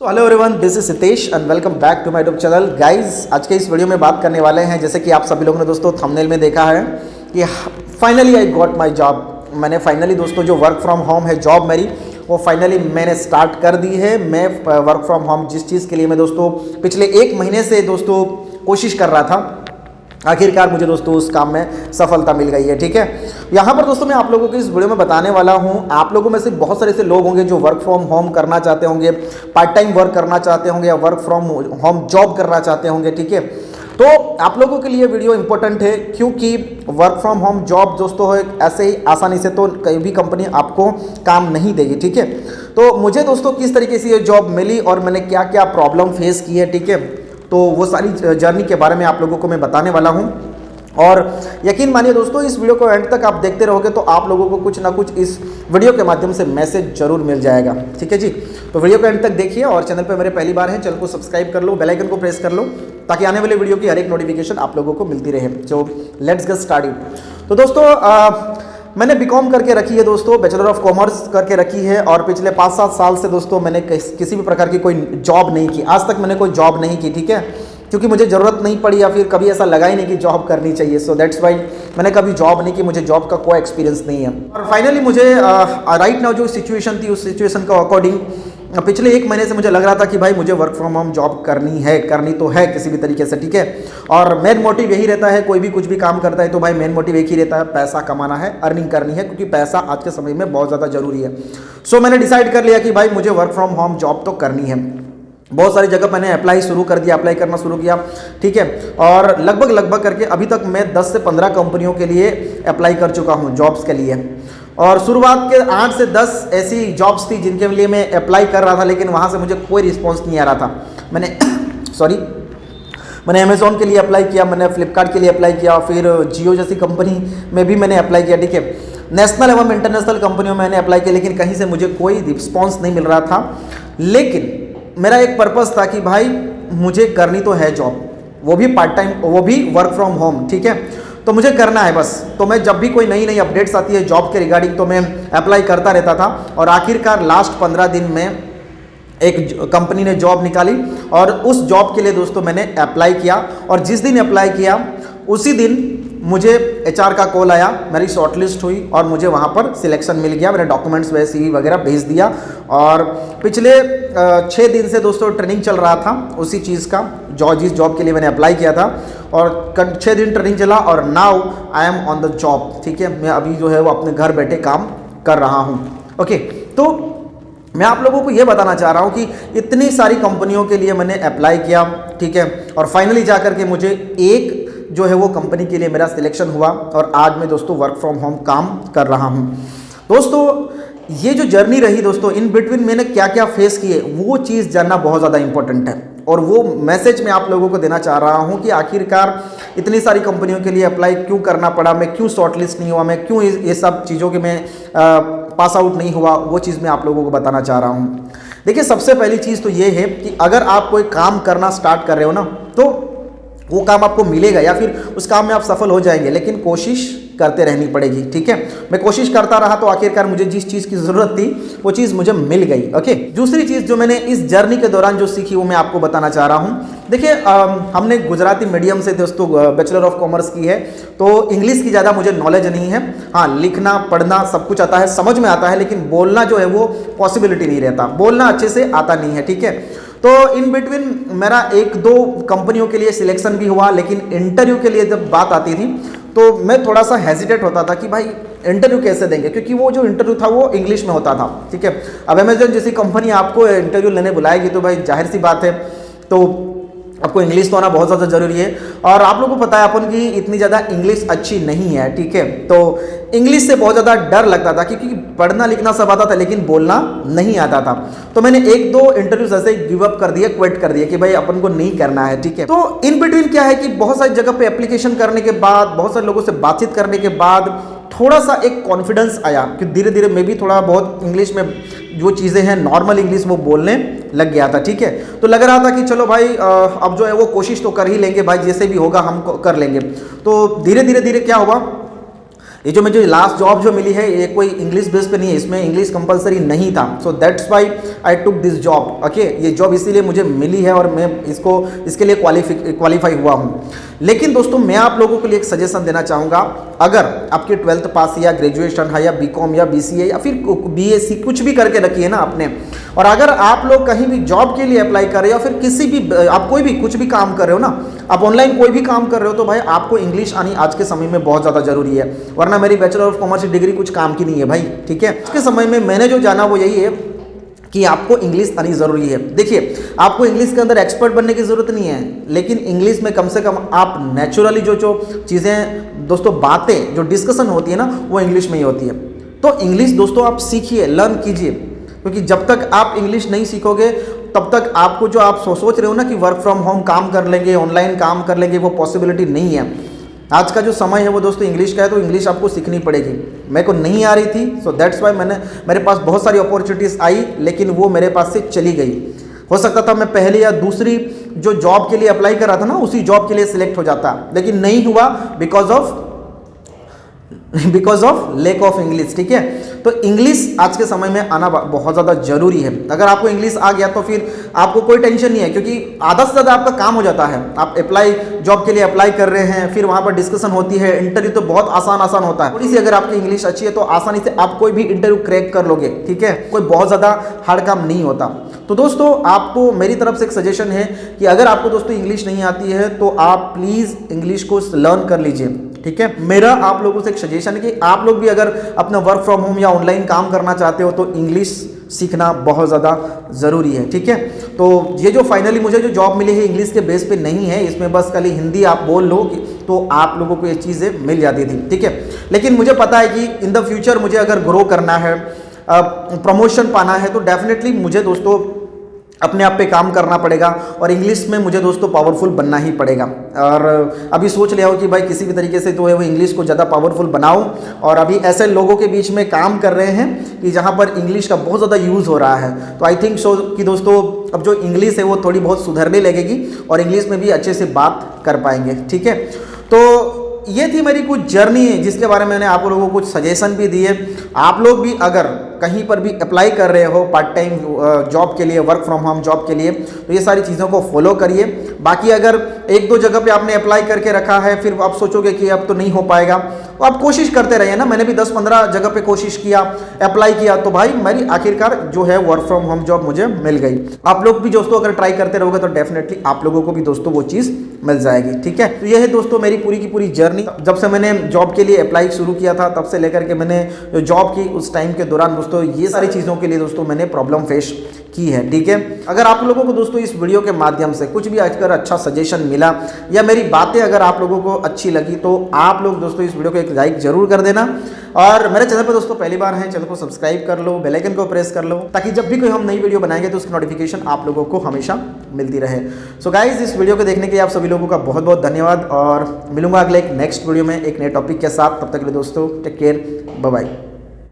तो hello everyone, this is Sitesh and welcome back to my YouTube channel. Guys, आज के इस वीडियो में बात करने वाले हैं, जैसे कि आप सभी लोगों ने दोस्तों थंबनेल में देखा है कि finally I got my job. मैंने फाइनली दोस्तों जो वर्क फ्रॉम होम है जॉब मेरी, वो फाइनली मैंने स्टार्ट कर दी है। मैं वर्क फ्रॉम होम जिस चीज़ के लिए मैं दोस्तों पिछले 1 महीने से दोस्तों कोशिश कर रहा था, आखिरकार मुझे दोस्तों उस काम में सफलता मिल गई है। ठीक है, यहाँ पर दोस्तों मैं आप लोगों को इस वीडियो में बताने वाला हूँ। आप लोगों में से बहुत सारे ऐसे लोग होंगे जो वर्क फ्रॉम होम करना चाहते होंगे, पार्ट टाइम वर्क करना चाहते होंगे या वर्क फ्रॉम होम जॉब करना चाहते होंगे। ठीक है, तो आप लोगों के लिए वीडियो इंपॉर्टेंट है, क्योंकि वर्क फ्रॉम होम जॉब दोस्तों है ऐसे ही आसानी से तो कहीं भी कंपनी आपको काम नहीं देगी। ठीक है, तो मुझे दोस्तों किस तरीके से ये जॉब मिली और मैंने क्या क्या प्रॉब्लम फेस की है, ठीक है, तो वो सारी जर्नी के बारे में आप लोगों को मैं बताने वाला हूं। और यकीन मानिए दोस्तों, इस वीडियो को एंड तक आप देखते रहोगे तो आप लोगों को कुछ ना कुछ इस वीडियो के माध्यम से मैसेज जरूर मिल जाएगा। ठीक है जी, तो वीडियो को एंड तक देखिए और चैनल पे मेरे पहली बार है, चैनल को सब्सक्राइब कर लो, बेल आइकन को प्रेस कर लो, ताकि आने वाले वीडियो की हर एक नोटिफिकेशन आप लोगों को मिलती रहे। So let's get started. तो दोस्तों मैंने बीकॉम करके रखी है दोस्तों, बैचलर ऑफ कॉमर्स करके रखी है, और पिछले 5-7 साल से दोस्तों मैंने किसी भी प्रकार की कोई जॉब नहीं की। आज तक मैंने कोई जॉब नहीं की। ठीक है, क्योंकि मुझे ज़रूरत नहीं पड़ी या फिर कभी ऐसा लगा ही नहीं कि जॉब करनी चाहिए। सो दैट्स वाई मैंने कभी जॉब नहीं की, मुझे जॉब का कोई एक्सपीरियंस नहीं है। और फाइनली मुझे राइट नाउ जो सिचुएशन थी उस सिचुएशन के अकॉर्डिंग पिछले 1 महीने से मुझे लग रहा था कि भाई मुझे वर्क फ्रॉम होम जॉब करनी तो है किसी भी तरीके से। ठीक है, और मेन मोटिव यही रहता है, कोई भी कुछ भी काम करता है तो भाई मेन मोटिव एक ही रहता है, पैसा कमाना है, अर्निंग करनी है, क्योंकि पैसा आज के समय में बहुत ज़्यादा जरूरी है। सो मैंने डिसाइड कर लिया कि भाई मुझे वर्क फ्रॉम होम जॉब तो करनी है। बहुत सारी जगह मैंने अप्लाई करना शुरू किया। ठीक है, और लगभग करके अभी तक मैं 10 से 15 कंपनियों के लिए अप्लाई कर चुका हूँ जॉब्स के लिए। और शुरुआत के 8 से 10 ऐसी जॉब्स थी जिनके लिए मैं अप्लाई कर रहा था, लेकिन वहाँ से मुझे कोई रिस्पॉन्स नहीं आ रहा था। मैंने अमेज़ॉन के लिए अप्लाई किया, मैंने फ्लिपकार्ट के लिए अप्लाई किया, फिर जियो जैसी कंपनी में भी मैंने अप्लाई किया। ठीक है, नेशनल एवं इंटरनेशनल कंपनियों में मैंने अप्लाई किया, लेकिन कहीं से मुझे कोई रिस्पॉन्स नहीं मिल रहा था। लेकिन मेरा एक पर्पस था कि भाई मुझे करनी तो है जॉब, वो भी पार्ट टाइम, वो भी वर्क फ्रॉम होम। ठीक है, तो मुझे करना है बस। तो मैं जब भी कोई नई अपडेट्स आती है जॉब के रिगार्डिंग तो मैं अप्लाई करता रहता था, और आखिरकार लास्ट 15 दिन में एक कंपनी ने जॉब निकाली और उस जॉब के लिए दोस्तों मैंने अप्लाई किया। और जिस दिन अप्लाई किया उसी दिन मुझे HR का कॉल आया, मेरी शॉर्टलिस्ट हुई और मुझे वहाँ पर सिलेक्शन मिल गया। मैंने डॉक्यूमेंट्स CV वगैरह भेज दिया, और पिछले 6 दिन से दोस्तों ट्रेनिंग चल रहा था उसी चीज़ का, जिस जॉब के लिए मैंने अप्लाई किया था, और 6 दिन ट्रेनिंग चला और now I am on the job. ठीक है, मैं अभी जो है वो अपने घर बैठे काम कर रहा हूँ। ओके, तो मैं आप लोगों को ये बताना चाह रहा हूँ कि इतनी सारी कंपनियों के लिए मैंने अप्लाई किया। ठीक है, और फाइनली जा करके मुझे एक जो है वो कंपनी के लिए मेरा सिलेक्शन हुआ, और आज मैं दोस्तों वर्क फ्रॉम होम काम कर रहा हूँ। दोस्तों ये जो जर्नी रही दोस्तों, इन बिटवीन मैंने क्या क्या फेस किए, वो चीज़ जानना बहुत ज़्यादा इंपॉर्टेंट है। और वो मैसेज मैं आप लोगों को देना चाह रहा हूँ कि आखिरकार इतनी सारी कंपनियों के लिए अप्लाई क्यों करना पड़ा, मैं क्यों शॉर्टलिस्ट नहीं हुआ, मैं क्यों ये सब चीज़ों के मैं पास आउट नहीं हुआ, वो चीज़ मैं आप लोगों को बताना चाह रहा हूँ। देखिए, सबसे पहली चीज़ तो ये है कि अगर आप कोई काम करना स्टार्ट कर रहे हो ना, तो वो काम आपको मिलेगा या फिर उस काम में आप सफल हो जाएंगे, लेकिन कोशिश करते रहनी पड़ेगी। ठीक है, मैं कोशिश करता रहा तो आखिरकार मुझे जिस चीज़ की ज़रूरत थी वो चीज़ मुझे मिल गई। ओके, दूसरी चीज़ जो मैंने इस जर्नी के दौरान जो सीखी वो मैं आपको बताना चाह रहा हूँ। देखिए, हमने गुजराती मीडियम से दोस्तों बैचलर ऑफ कॉमर्स की है, तो इंग्लिश की ज़्यादा मुझे नॉलेज नहीं है। हाँ, लिखना पढ़ना सब कुछ आता है, समझ में आता है, लेकिन बोलना जो है वो पॉसिबिलिटी नहीं रहता, बोलना अच्छे से आता नहीं है। ठीक है, तो इन बिटवीन मेरा 1-2 कंपनियों के लिए सिलेक्शन भी हुआ, लेकिन इंटरव्यू के लिए जब बात आती थी तो मैं थोड़ा सा हेजिटेट होता था कि भाई इंटरव्यू कैसे देंगे, क्योंकि वो जो इंटरव्यू था वो इंग्लिश में होता था। ठीक है, अब अमेज़न जैसी कंपनी आपको इंटरव्यू लेने बुलाएगी तो भाई जाहिर सी बात है, तो आपको इंग्लिश तो आना बहुत ज़्यादा ज़रूरी है। और आप लोगों को पता है अपन की इतनी ज़्यादा इंग्लिश अच्छी नहीं है। ठीक है, तो इंग्लिश से बहुत ज़्यादा डर लगता था, क्योंकि पढ़ना लिखना सब आता था लेकिन बोलना नहीं आता था। तो मैंने 1-2 इंटरव्यूज ऐसे गिव अप कर दिए, क्विट कर दिए कि भाई अपन को नहीं करना है। ठीक है, तो इन बिटवीन क्या है कि बहुत सारी जगह पे एप्लीकेशन करने के बाद, बहुत सारे लोगों से बातचीत करने के बाद थोड़ा सा एक कॉन्फिडेंस आया कि धीरे धीरे मैं भी थोड़ा बहुत इंग्लिश में जो चीज़ें हैं नॉर्मल इंग्लिश वो बोलने लग गया था। ठीक है, तो लग रहा था कि चलो भाई अब जो है वो कोशिश तो कर ही लेंगे भाई, जैसे भी होगा हम कर लेंगे। तो धीरे धीरे क्या हुआ, ये जो मुझे लास्ट जॉब जो मिली है ये कोई इंग्लिश बेस पे नहीं है, इसमें इंग्लिश कंपलसरी नहीं था। So that's why I took this job. Okay, ये जॉब इसीलिए मुझे मिली है और मैं इसके लिए क्वालिफाई हुआ हूँ। लेकिन दोस्तों मैं आप लोगों के लिए एक सजेशन देना चाहूँगा, अगर आपकी 12th पास या ग्रेजुएशन है या बीकॉम या बीसीए या फिर बीएससी कुछ भी करके रखी है ना आपने, और अगर आप लोग कहीं भी जॉब के लिए अप्लाई कर रहे हो या फिर किसी भी आप कोई भी कुछ भी काम कर रहे हो ना, आप ऑनलाइन कोई भी काम कर रहे हो, तो भाई आपको इंग्लिश आनी आज के समय में बहुत ज़्यादा जरूरी है, वरना मेरी बैचलर ऑफ कॉमर्स डिग्री कुछ काम की नहीं है भाई। ठीक है, आज के समय में मैंने जो जाना वो यही है कि आपको इंग्लिश आनी ज़रूरी है। देखिए, आपको इंग्लिश के अंदर एक्सपर्ट बनने की ज़रूरत नहीं है, लेकिन इंग्लिश में कम से कम आप नेचुरली जो चीज़ें दोस्तों बातें जो डिस्कशन होती है ना वो इंग्लिश में ही होती है। तो इंग्लिश दोस्तों आप सीखिए, लर्न कीजिए, क्योंकि जब तक आप इंग्लिश नहीं सीखोगे तब तक आपको जो आप सोच रहे हो ना कि वर्क फ्रॉम होम काम कर लेंगे, ऑनलाइन काम कर लेंगे, वो पॉसिबिलिटी नहीं है। आज का जो समय है वो दोस्तों इंग्लिश का है, तो इंग्लिश आपको सीखनी पड़ेगी। मेरे को नहीं आ रही थी, सो दैट्स वाई मेरे पास बहुत सारी अपॉर्चुनिटीज़ आई, लेकिन वो मेरे पास से चली गई। हो सकता था मैं पहली या दूसरी जो जॉब के लिए अप्लाई कर रहा था ना उसी जॉब के लिए सिलेक्ट हो जाता, लेकिन नहीं हुआ because of lack of English. ठीक है, तो इंग्लिश आज के समय में आना बहुत ज़्यादा जरूरी है। अगर आपको इंग्लिश आ गया तो फिर आपको कोई टेंशन नहीं है, क्योंकि आधा से ज़्यादा आपका काम हो जाता है। आप जॉब के लिए अप्लाई कर रहे हैं, फिर वहाँ पर डिस्कशन होती है, इंटरव्यू तो बहुत आसान होता है। थोड़ी सी अगर आपकी इंग्लिश अच्छी है तो आसानी से आप कोई भी इंटरव्यू क्रैक कर लोगे। ठीक है, कोई बहुत ज़्यादा हार्ड काम नहीं होता। तो दोस्तों आपको मेरी तरफ से एक सजेशन है कि अगर आपको दोस्तों इंग्लिश नहीं आती है तो आप प्लीज़ इंग्लिश को लर्न कर लीजिए। ठीक है, मेरा आप लोगों से एक सजेशन है कि आप लोग भी अगर अपना वर्क फ्रॉम होम या ऑनलाइन काम करना चाहते हो तो इंग्लिश सीखना बहुत ज़्यादा ज़रूरी है। ठीक है, तो ये जो फाइनली मुझे जो जॉब मिली है इंग्लिश के बेस पे नहीं है, इसमें बस खाली हिंदी आप बोल लो तो आप लोगों को ये चीज़ें मिल जाती थी। ठीक है, लेकिन मुझे पता है कि इन द फ्यूचर मुझे अगर ग्रो करना है, प्रमोशन पाना है, तो डेफिनेटली मुझे दोस्तों अपने आप पे काम करना पड़ेगा और इंग्लिश में मुझे दोस्तों पावरफुल बनना ही पड़ेगा। और अभी सोच लिया हो कि भाई किसी भी तरीके से तो है वो इंग्लिश को ज़्यादा पावरफुल बनाऊं, और अभी ऐसे लोगों के बीच में काम कर रहे हैं कि जहां पर इंग्लिश का बहुत ज़्यादा यूज़ हो रहा है। तो आई थिंक सो कि दोस्तों अब जो इंग्लिश है वो थोड़ी बहुत सुधरने लगेगी और इंग्लिश में भी अच्छे से बात कर पाएंगे। ठीक है, तो ये थी मेरी कुछ जर्नी जिसके बारे में मैंने आप लोगों को कुछ सजेशन भी दिए। आप लोग भी अगर कहीं पर भी अप्लाई कर रहे हो पार्ट टाइम जॉब के लिए, वर्क फ्रॉम होम जॉब के लिए, तो ये सारी चीज़ों को फॉलो करिए। बाकी अगर एक दो जगह पे आपने अप्लाई करके रखा है फिर आप सोचोगे कि अब तो नहीं हो पाएगा, तो आप कोशिश करते रहिए ना। मैंने भी 10-15 जगह पे कोशिश किया, अप्लाई किया, तो भाई मेरी आखिरकार जो है वर्क फ्रॉम होम जॉब मुझे मिल गई। आप लोग भी दोस्तों अगर ट्राई करते रहोगे तो डेफिनेटली आप लोगों को भी दोस्तों वो चीज़ मिल जाएगी। ठीक है, तो ये है दोस्तों मेरी पूरी की पूरी जर्नी। जब से मैंने जॉब के लिए अप्लाई शुरू किया था तब से लेकर के मैंने जॉब की उस टाइम के दौरान दोस्तों ये सारी चीज़ों के लिए दोस्तों मैंने प्रॉब्लम फेस की है। ठीक है, अगर आप लोगों को दोस्तों इस वीडियो के माध्यम से कुछ भी अगर अच्छा सजेशन मिला या मेरी बातें अगर आप लोगों को अच्छी लगी तो आप लोग दोस्तों इस वीडियो को एक लाइक जरूर कर देना, और मेरे चैनल पर दोस्तों पहली बार हैं चैनल को सब्सक्राइब कर लो, बेल आइकन को प्रेस कर लो, ताकि जब भी कोई हम नई वीडियो बनाएंगे तो उसकी नोटिफिकेशन आप लोगों को हमेशा मिलती रहे। सो गाइज, इस वीडियो को देखने के लिए आप सभी लोगों का बहुत बहुत धन्यवाद, और मिलूंगा अगले एक नेक्स्ट वीडियो में एक नए टॉपिक के साथ। तब तक के लिए दोस्तों टेक केयर, बाय बाय।